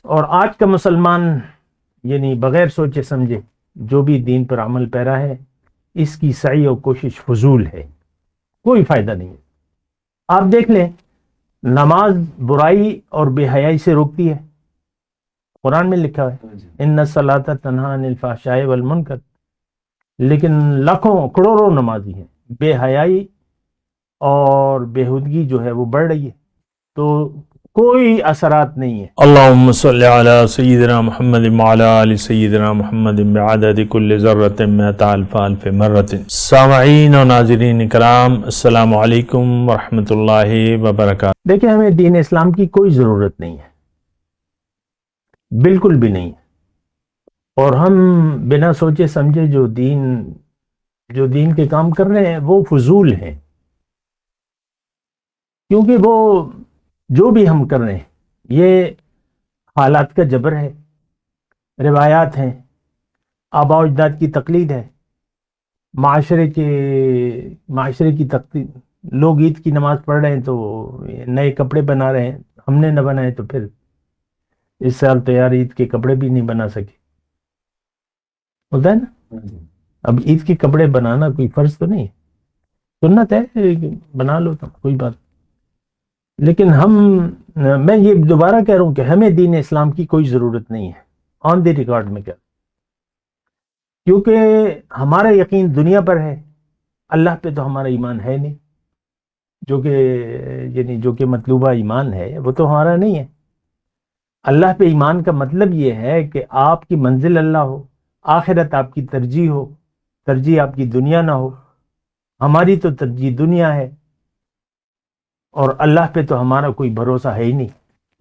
اور آج کا مسلمان یعنی بغیر سوچے سمجھے جو بھی دین پر عمل پیرا ہے، اس کی سعی اور کوشش فضول ہے، کوئی فائدہ نہیں ہے۔ آپ دیکھ لیں، نماز برائی اور بے حیائی سے روکتی ہے، قرآن میں لکھا ہے ان الصلاۃ تنہی عن الفحشاء والمنکر، لیکن لاکھوں کروڑوں نمازی ہیں، بے حیائی اور بےہودگی جو ہے وہ بڑھ رہی ہے، تو کوئی اثرات نہیں ہے۔ اللہم صلی علی سیدنا محمد وعلی آل سیدنا محمد بعدد کل ذرۃ مئۃ الف الف مرۃ۔ سامعین و ناظرین کرام، السلام علیکم ورحمۃ اللہ وبرکاتہ۔ دیکھیں، ہمیں دین اسلام کی کوئی ضرورت نہیں ہے، بالکل بھی نہیں ہے، اور ہم بنا سوچے سمجھے جو دین کے کام کر رہے ہیں وہ فضول ہیں، کیونکہ وہ جو بھی ہم کر رہے ہیں یہ حالات کا جبر ہے، روایات ہیں، آباء و اجداد کی تقلید ہے، معاشرے کی تقلید۔ لوگ عید کی نماز پڑھ رہے ہیں تو نئے کپڑے بنا رہے ہیں، ہم نے نہ بنائے تو پھر اس سال تو یار عید کے کپڑے بھی نہیں بنا سکے، ہوتا ہے نا۔ اب عید کے کپڑے بنانا کوئی فرض تو نہیں ہے، سنت ہے، بنا لو تو کوئی بات، لیکن میں یہ دوبارہ کہہ رہا ہوں کہ ہمیں دین اسلام کی کوئی ضرورت نہیں ہے، آن دی ریکارڈ میں کہہ، کیونکہ ہمارا یقین دنیا پر ہے، اللہ پہ تو ہمارا ایمان ہے نہیں، جو کہ مطلوبہ ایمان ہے وہ تو ہمارا نہیں ہے۔ اللہ پہ ایمان کا مطلب یہ ہے کہ آپ کی منزل اللہ ہو، آخرت آپ کی ترجیح آپ کی دنیا نہ ہو، ہماری تو ترجیح دنیا ہے، اور اللہ پہ تو ہمارا کوئی بھروسہ ہے ہی نہیں۔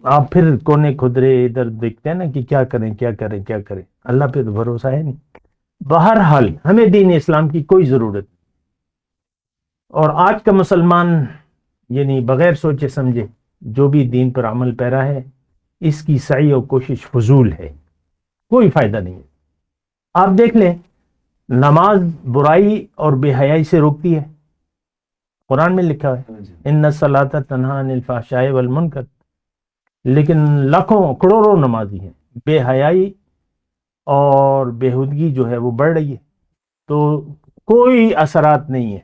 آپ پھر کونے کھدرے ادھر دیکھتے ہیں نا کہ کیا کریں، اللہ پہ تو بھروسہ ہے نہیں۔ بہرحال ہمیں دین اسلام کی کوئی ضرورت نہیں، اور آج کا مسلمان یعنی بغیر سوچے سمجھے جو بھی دین پر عمل پیرا ہے، اس کی سعی اور کوشش فضول ہے، کوئی فائدہ نہیں ہے۔ آپ دیکھ لیں، نماز برائی اور بے حیائی سے روکتی ہے، قرآن میں لکھا ہے ان الصلاۃ تنہی عن الفحشاء والمنکر، لیکن لاکھوں کروڑوں نمازی ہیں، بے حیائی اور بےہودگی جو ہے وہ بڑھ رہی ہے، تو کوئی اثرات نہیں ہے،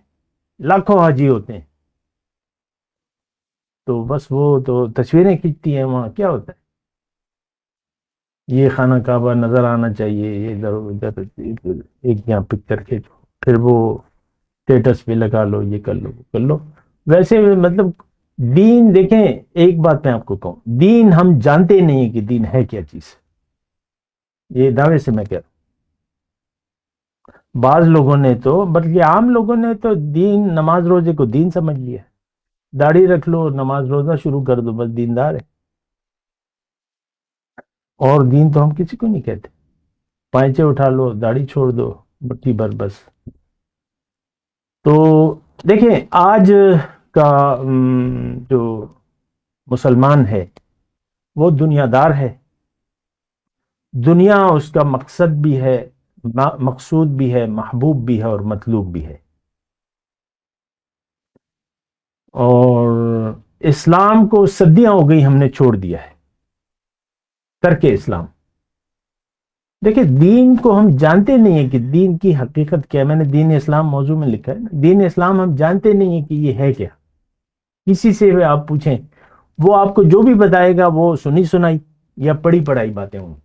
لاکھوں حاجی ہوتے ہیں تو بس وہ تو تصویریں کھینچتی ہیں، وہاں کیا ہوتا ہے، یہ خانہ کعبہ نظر آنا چاہیے، یہ ادھر ادھر ایک یہاں پکچر کھینچو، پھر وہ اسٹیٹس پہ لگا لو، یہ کر لو وہ کر لو۔ ویسے مطلب دین، دیکھیں ایک بات میں آپ کو کہوں، دین ہم جانتے نہیں کہ دین ہے کیا چیز، یہ دعوے سے میں کہہ رہا ہوں۔ بعض لوگوں نے تو، بلکہ عام لوگوں نے تو دین، نماز روزے کو دین سمجھ لیا، داڑھی رکھ لو، نماز روزہ شروع کر دو، بس دیندار ہے، اور دین تو ہم کسی کو نہیں کہتے، پائچے اٹھا لو، داڑھی چھوڑ دو، مٹھی بھر بس۔ تو دیکھیں، آج کا جو مسلمان ہے وہ دنیا دار ہے، دنیا اس کا مقصد بھی ہے، مقصود بھی ہے، محبوب بھی ہے اور مطلوب بھی ہے، اور اسلام کو صدیاں ہو گئی ہم نے چھوڑ دیا ہے، ترک اسلام۔ دیکھیں، دین کو ہم جانتے نہیں ہیں کہ دین کی حقیقت کیا ہے، میں نے دین اسلام موضوع میں لکھا ہے، دین اسلام ہم جانتے نہیں ہیں کہ یہ ہے کیا۔ کسی سے بھی آپ پوچھیں، وہ آپ کو جو بھی بتائے گا وہ سنی سنائی یا پڑھی پڑھائی باتیں ہوں۔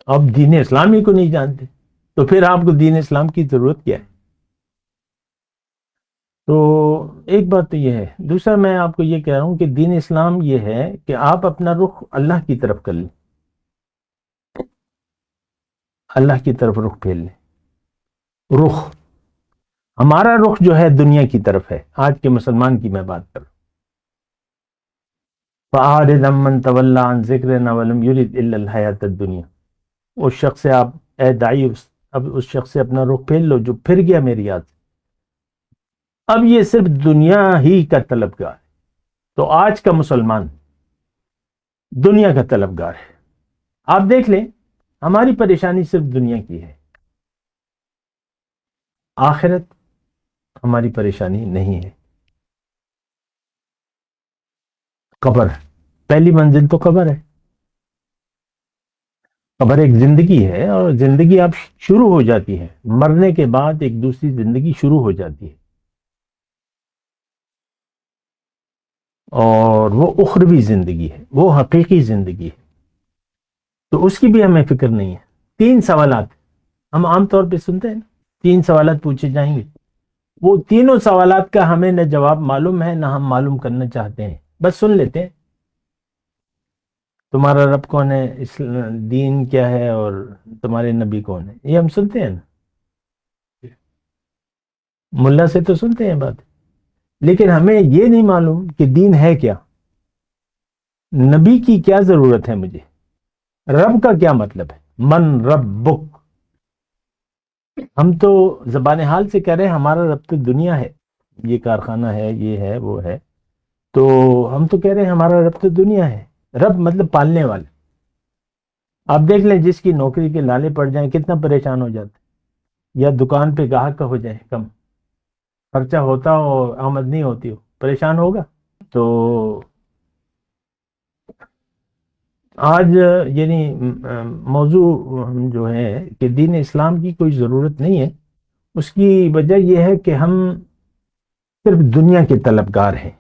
اب دین اسلام ہی کو نہیں جانتے تو پھر آپ کو دین اسلام کی ضرورت کیا ہے؟ تو ایک بات تو یہ ہے، دوسرا میں آپ کو یہ کہہ رہا ہوں کہ دین اسلام یہ ہے کہ آپ اپنا رخ اللہ کی طرف کر لیں، اللہ کی طرف رخ پھیر لیں۔ رخ ہمارا رخ جو ہے دنیا کی طرف ہے، آج کے مسلمان کی میں بات کر رہا ہوں۔ فَأَعْرِضْ عَمَّنْ تَوَلَّىٰ عَنْ ذِكْرِنَا وَلَمْ يُرِدْ إِلَّا الْحَيَاةَ الدُّنْيَا، اس شخص سے آپ، اے داعی، اب اس شخص سے اپنا رخ پھیر لو جو پھر گیا میری یاد سے، اب یہ صرف دنیا ہی کا طلبگار ہے۔ تو آج کا مسلمان دنیا کا طلبگار ہے۔ آپ دیکھ لیں، ہماری پریشانی صرف دنیا کی ہے، آخرت ہماری پریشانی نہیں ہے۔ قبر، پہلی منزل تو قبر ہے. قبر ایک زندگی ہے، اور زندگی اب شروع ہو جاتی ہے، مرنے کے بعد ایک دوسری زندگی شروع ہو جاتی ہے، اور وہ اخروی زندگی ہے، وہ حقیقی زندگی ہے. تو اس کی بھی ہمیں فکر نہیں ہے. 3 سوالات ہم عام طور پہ سنتے ہیں نا، 3 سوالات پوچھے جائیں گے، وہ تینوں سوالات کا ہمیں نہ جواب معلوم ہے نہ ہم معلوم کرنا چاہتے ہیں، بس سن لیتے ہیں. تمہارا رب کون ہے، دین کیا ہے، اور تمہارے نبی کون ہے، یہ ہم سنتے ہیں نا. ملا سے تو سنتے ہیں بات، لیکن ہمیں یہ نہیں معلوم کہ دین ہے کیا، نبی کی کیا ضرورت ہے مجھے، رب کا کیا مطلب ہے، من ربک. ہم تو زبان حال سے کہہ رہے ہیں ہمارا رب تو دنیا ہے، یہ کارخانہ ہے، یہ ہے، وہ ہے، تو ہم تو کہہ رہے ہیں ہمارا رب تو دنیا ہے. رب مطلب پالنے والے. آپ دیکھ لیں جس کی نوکری کے لالے پڑ جائیں کتنا پریشان ہو جاتے، یا دکان پہ گاہک کا ہو جائے کم، خرچہ ہوتا ہو آمد نہیں ہوتی ہو، پریشان ہوگا. تو آج یعنی موضوع جو ہے کہ دین اسلام کی کوئی ضرورت نہیں ہے، اس کی وجہ یہ ہے کہ ہم صرف دنیا کے طلبگار ہیں.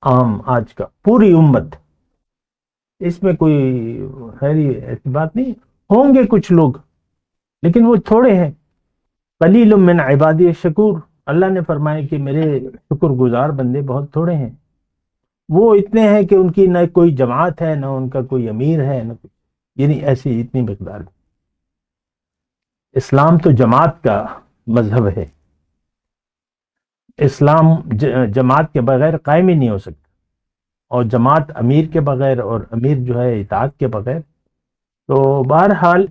عام آج کا پوری امت، اس میں کوئی خیری ایسی بات نہیں. ہوں گے کچھ لوگ لیکن وہ تھوڑے ہیں. قلیل من عبادی الشکور، اللہ نے فرمایا کہ میرے شکر گزار بندے بہت تھوڑے ہیں. وہ اتنے ہیں کہ ان کی نہ کوئی جماعت ہے، نہ ان کا کوئی امیر ہے، نہ کوئی، یعنی ایسی اتنی مقدار. اسلام تو جماعت کا مذہب ہے، اسلام جماعت کے بغیر قائم ہی نہیں ہو سکتا، اور جماعت امیر کے بغیر، اور امیر جو ہے اطاعت کے بغیر. تو بہرحال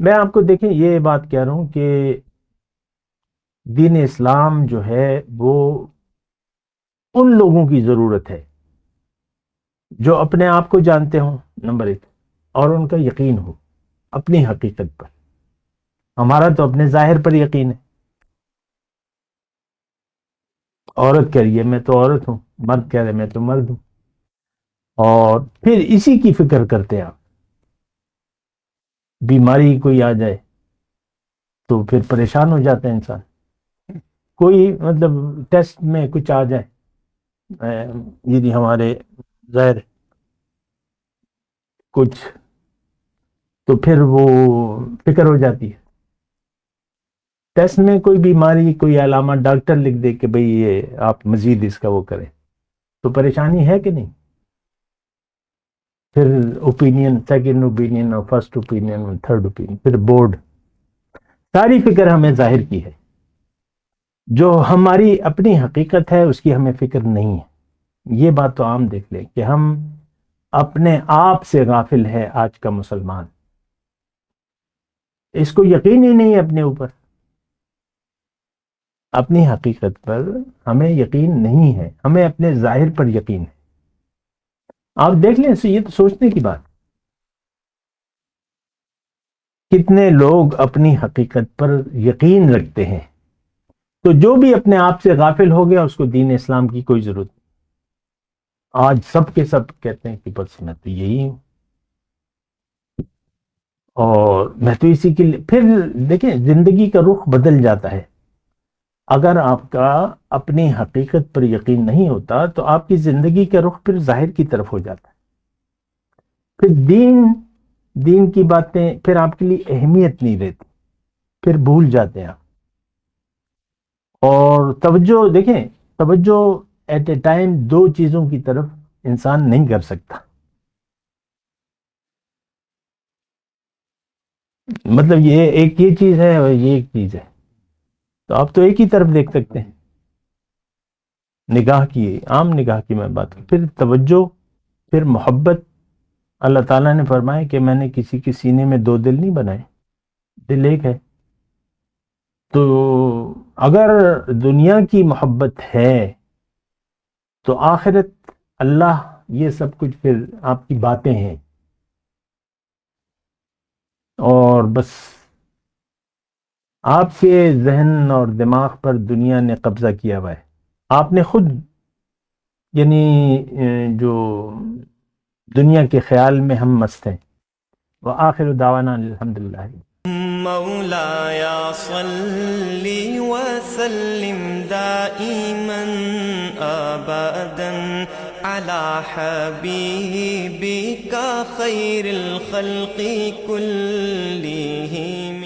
میں آپ کو دیکھیں یہ بات کہہ رہا ہوں کہ دین اسلام جو ہے وہ ان لوگوں کی ضرورت ہے جو اپنے آپ کو جانتے ہوں، نمبر 1، اور ان کا یقین ہو اپنی حقیقت پر. ہمارا تو اپنے ظاہر پر یقین ہے. عورت کہہ رہی ہے میں تو عورت ہوں، مرد کہہ رہے میں تو مرد ہوں، اور پھر اسی کی فکر کرتے ہیں آپ. بیماری کوئی آ جائے تو پھر پریشان ہو جاتا ہے انسان. کوئی مطلب ٹیسٹ میں کچھ آ جائے، یعنی ہمارے ظاہر کچھ، تو پھر وہ فکر ہو جاتی ہے. ٹیسٹ میں کوئی بیماری، کوئی علامہ ڈاکٹر لکھ دے کہ بھئی یہ آپ مزید اس کا وہ کریں، تو پریشانی ہے کہ نہیں. پھر اوپینین، سیکنڈ اوپینین، اور فرسٹ اوپینین، اور تھرڈ اوپینین، پھر بورڈ. ساری فکر ہمیں ظاہر کی ہے، جو ہماری اپنی حقیقت ہے اس کی ہمیں فکر نہیں ہے. یہ بات تو عام دیکھ لیں کہ ہم اپنے آپ سے غافل ہے آج کا مسلمان. اس کو یقین ہی نہیں ہے اپنے اوپر، اپنی حقیقت پر ہمیں یقین نہیں ہے، ہمیں اپنے ظاہر پر یقین ہے. آپ دیکھ لیں، یہ تو سوچنے کی بات. کتنے لوگ اپنی حقیقت پر یقین رکھتے ہیں، تو جو بھی اپنے آپ سے غافل ہو گیا اس کو دین اسلام کی کوئی ضرورت نہیں. آج سب کے سب کہتے ہیں کہ بس میں تو یہی ہوں، اور میں تو اسی کے لیے. پھر دیکھیں زندگی کا رخ بدل جاتا ہے. اگر آپ کا اپنی حقیقت پر یقین نہیں ہوتا تو آپ کی زندگی کا رخ پھر ظاہر کی طرف ہو جاتا ہے. پھر دین کی باتیں پھر آپ کے لیے اہمیت نہیں رہتی، پھر بھول جاتے ہیں آپ. اور توجہ دیکھیں، توجہ ایٹ اے ٹائم 2 چیزوں کی طرف انسان نہیں کر سکتا. مطلب یہ ایک یہ چیز ہے اور یہ ایک چیز ہے، تو آپ تو ایک ہی طرف دیکھ سکتے ہیں. نگاہ کی، عام نگاہ کی میں بات کروں، پھر توجہ، پھر محبت. اللہ تعالیٰ نے فرمایا کہ میں نے کسی کے سینے میں 2 دل نہیں بنائے، دل ایک ہے. تو اگر دنیا کی محبت ہے تو آخرت، اللہ، یہ سب کچھ پھر آپ کی باتیں ہیں، اور بس آپ کے ذہن اور دماغ پر دنیا نے قبضہ کیا ہوا ہے. آپ نے خود یعنی جو دنیا کے خیال میں ہم مست ہیں. وآخر دعوانا الحمدللہ. مولاي صل وسلم دائما أبدا على حبيبك خير الخلق كلهم.